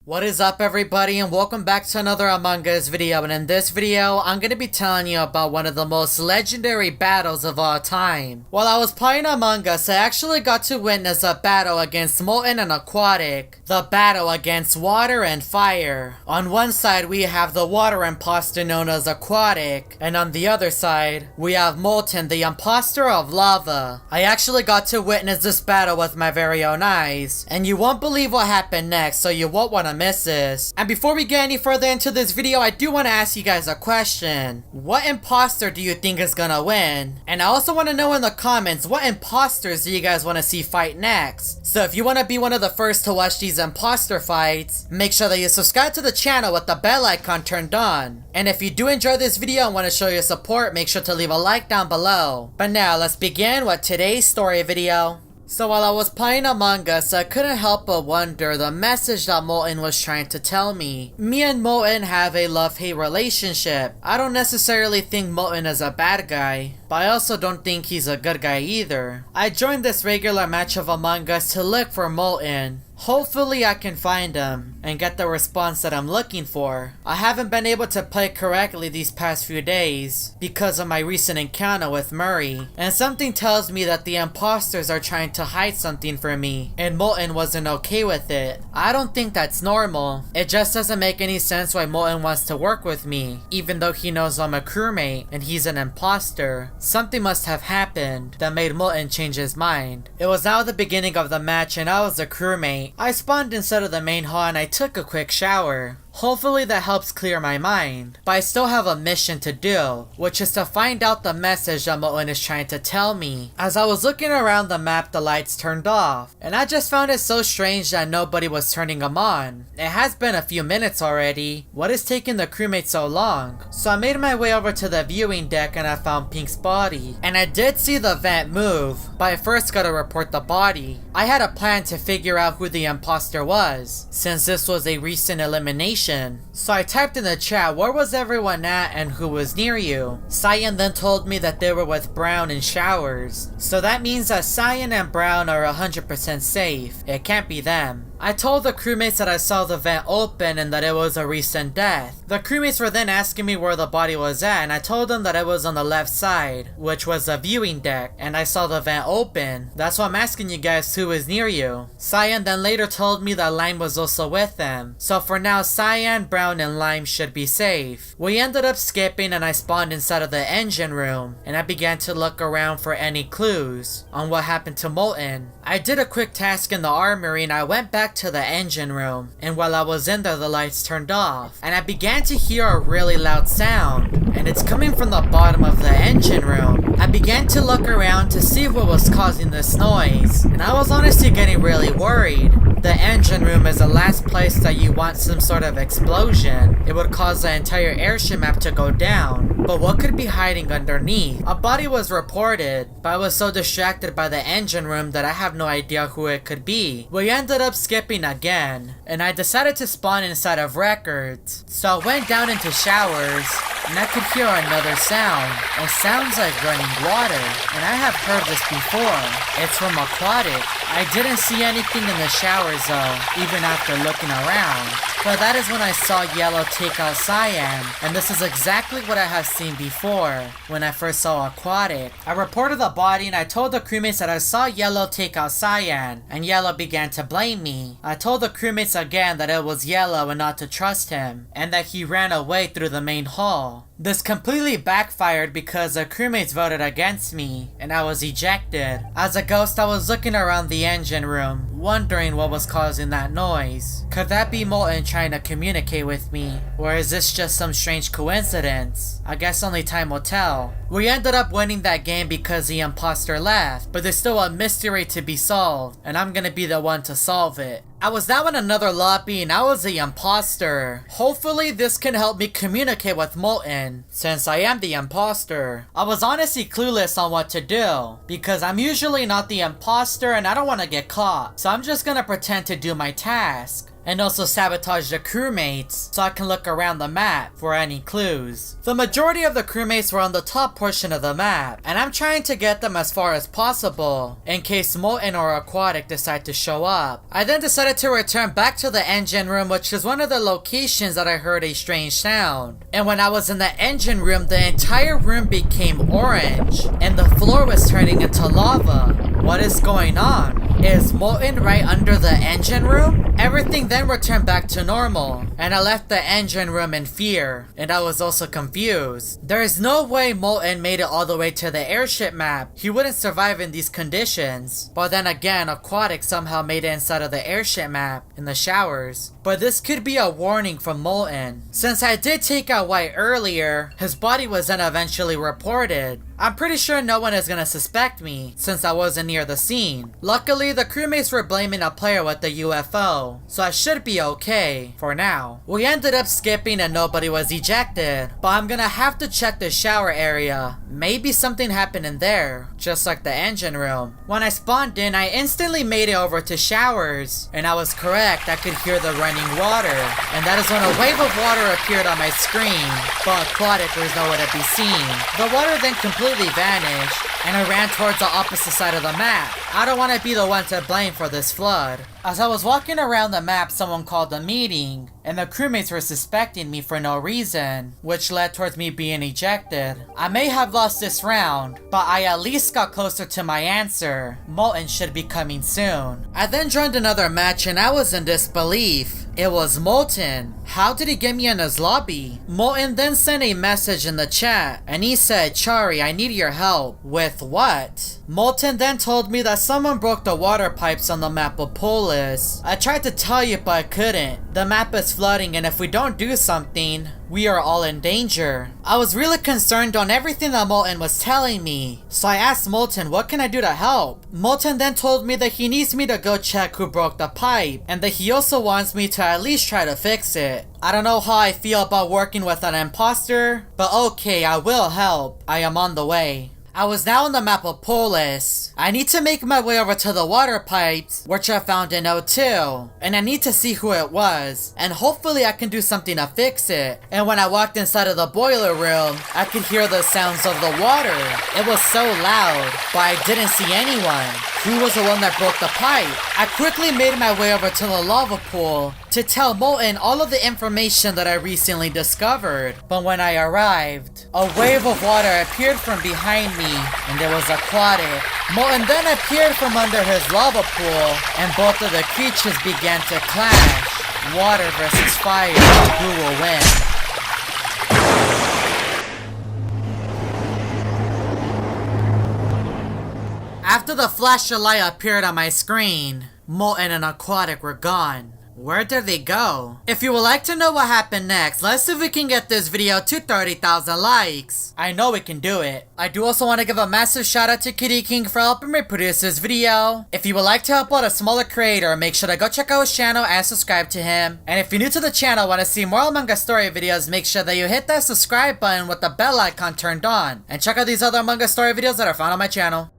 What is up everybody, and welcome back to another Among Us video. And in this video I'm going to be telling you about one of the most legendary battles of all time. While I was playing Among Us, I actually got to witness a battle against MOLTEN and AQUATIC. The battle against water and fire. On one side we have the water imposter known as AQUATIC, and on the other side we have MOLTEN, the imposter of lava. I actually got to witness this battle with my very own eyes, and you won't believe what happened next, so you won't want to miss this. And before we get any further into this video, I do want to ask you guys a question. What imposter do you think is gonna win? And I also want to know in the comments, what imposters do you guys want to see fight next? So if you want to be one of the first to watch these imposter fights, make sure that you subscribe to the channel with the bell icon turned on. And if you do enjoy this video and want to show your support, make sure to leave a like down below. But now let's begin with today's story video. So while I was playing Among Us, I couldn't help but wonder the message that MOLTEN was trying to tell me. Me and MOLTEN have a love-hate relationship. I don't necessarily think MOLTEN is a bad guy, but I also don't think he's a good guy either. I joined this regular match of Among Us to look for MOLTEN. Hopefully I can find him and get the response that I'm looking for. I haven't been able to play correctly these past few days because of my recent encounter with Murray, and something tells me that the imposters are trying to hide something from me, and MOLTEN wasn't okay with it. I don't think that's normal. It just doesn't make any sense why MOLTEN wants to work with me, even though he knows I'm a crewmate and he's an imposter. Something must have happened that made MOLTEN change his mind. It was now the beginning of the match and I was a crewmate. I spawned inside of the main hall and I took a quick shower. Hopefully that helps clear my mind, but I still have a mission to do, which is to find out the message that MOLTEN is trying to tell me. As I was looking around the map, the lights turned off, and I just found it so strange that nobody was turning them on. It has been a few minutes already. What is taking the crewmate so long? So I made my way over to the viewing deck and I found Pink's body. And I did see the vent move, but I first gotta report the body. I had a plan to figure out who the imposter was, since this was a recent elimination. So I typed in the chat, where was everyone at and who was near you? Cyan then told me that they were with Brown in showers. So that means that Cyan and Brown are 100% safe. It can't be them. I told the crewmates that I saw the vent open and that it was a recent death. The crewmates were then asking me where the body was at, and I told them that it was on the left side, which was the viewing deck, and I saw the vent open. That's why I'm asking you guys who is near you. Cyan then later told me that Lime was also with them. So for now, Cyan, Brown, and Lime should be safe. We ended up skipping and I spawned inside of the engine room, and I began to look around for any clues on what happened to MOLTEN. I did a quick task in the armory and I went back to the engine room, and while I was in there the lights turned off and I began to hear a really loud sound, and it's coming from the bottom of the engine room. I began to look around to see what was causing this noise, and I was honestly getting really worried. The engine room is the last place that you want some sort of explosion. It would cause the entire airship map to go down. But what could be hiding underneath? A body was reported, but I was so distracted by the engine room that I have no idea who it could be. We ended up skipping again, and I decided to spawn inside of records. So I went down into showers, and I could hear another sound. It sounds like running water, and I have heard this before. It's from AQUATIC. I didn't see anything in the showers though, even after looking around. But that is when I saw Yellow take out Cyan, and this is exactly what I have seen before when I first saw AQUATIC. I reported the body and I told the crewmates that I saw Yellow take out Cyan, and Yellow began to blame me. I told the crewmates again that it was Yellow and not to trust him, and that he ran away through the main hall. This completely backfired because the crewmates voted against me, and I was ejected. As a ghost, I was looking around the engine room, wondering what was causing that noise. Could that be MOLTEN trying to communicate with me? Or is this just some strange coincidence? I guess only time will tell. We ended up winning that game because the imposter left, but there's still a mystery to be solved, and I'm gonna be the one to solve it. I was now in another lobby and I was the imposter. Hopefully this can help me communicate with MOLTEN, since I am the imposter. I was honestly clueless on what to do, because I'm usually not the imposter and I don't want to get caught. So I'm just gonna pretend to do my task. and also sabotage the crewmates so I can look around the map for any clues. The majority of the crewmates were on the top portion of the map, and I'm trying to get them as far as possible in case Molten or Aquatic decide to show up. I then decided to return back to the engine room, which is one of the locations that I heard a strange sound. And when I was in the engine room, the entire room became orange and the floor was turning into lava. What is going on? Is Molten right under the engine room? Everything then returned back to normal, and I left the engine room in fear, and I was also confused. There is no way Molten made it all the way to the airship map. He wouldn't survive in these conditions. But then again, Aquatic somehow made it inside of the airship map in the showers. But this could be a warning from Molten. Since I did take out White earlier, his body was then eventually reported. I'm pretty sure no one is gonna suspect me since I wasn't near the scene. Luckily, the crewmates were blaming a player with the UFO, so I should be okay for now. We ended up skipping and nobody was ejected, but I'm gonna have to check the shower area. Maybe something happened in there, just like the engine room. When I spawned in, I instantly made it over to showers, and I was correct. I could hear the running water, and that is when a wave of water appeared on my screen, but Aquatic was nowhere to be seen. The water then completely vanished, and I ran towards the opposite side of the map. I don't want to be the one to blame for this flood. As I was walking around the map, someone called a meeting, and the crewmates were suspecting me for no reason, which led towards me being ejected. I may have lost this round, but I at least got closer to my answer. Molten should be coming soon. I then joined another match and I was in disbelief. It was Molten. How did he get me in his lobby? Molten then sent a message in the chat, and he said, "Chari, I need your help." With what? Molten then told me that someone broke the water pipes on the map of Polis. I tried to tell you, but I couldn't. The map is flooding, and if we don't do something, we are all in danger. I was really concerned on everything that Molten was telling me, so I asked Molten, what can I do to help? Molten then told me that he needs me to go check who broke the pipe, and that he also wants me to at least try to fix it. I don't know how I feel about working with an imposter, but okay, I will help. I am on the way. I was now on the map of Polis. I need to make my way over to the water pipes, which I found in O2, and I need to see who it was, and hopefully I can do something to fix it. And when I walked inside of the boiler room, I could hear the sounds of the water. It was so loud, but I didn't see anyone. Who was the one that broke the pipe? I quickly made my way over to the lava pool to tell Molten all of the information that I recently discovered. But when I arrived, a wave of water appeared from behind me, and it was Aquatic. Molten then appeared from under his lava pool, and both of the creatures began to clash. Water versus fire, who will win? After the flash of light appeared on my screen, Molten and Aquatic were gone. Where did they go? If you would like to know what happened next, let's see if we can get this video to 30,000 likes. I know we can do it. I do also want to give a massive shout out to Kitty King for helping me produce this video. If you would like to help out a smaller creator, make sure to go check out his channel and subscribe to him. And if you're new to the channel and want to see more Among Us story videos, make sure that you hit that subscribe button with the bell icon turned on. And check out these other Among Us story videos that are found on my channel.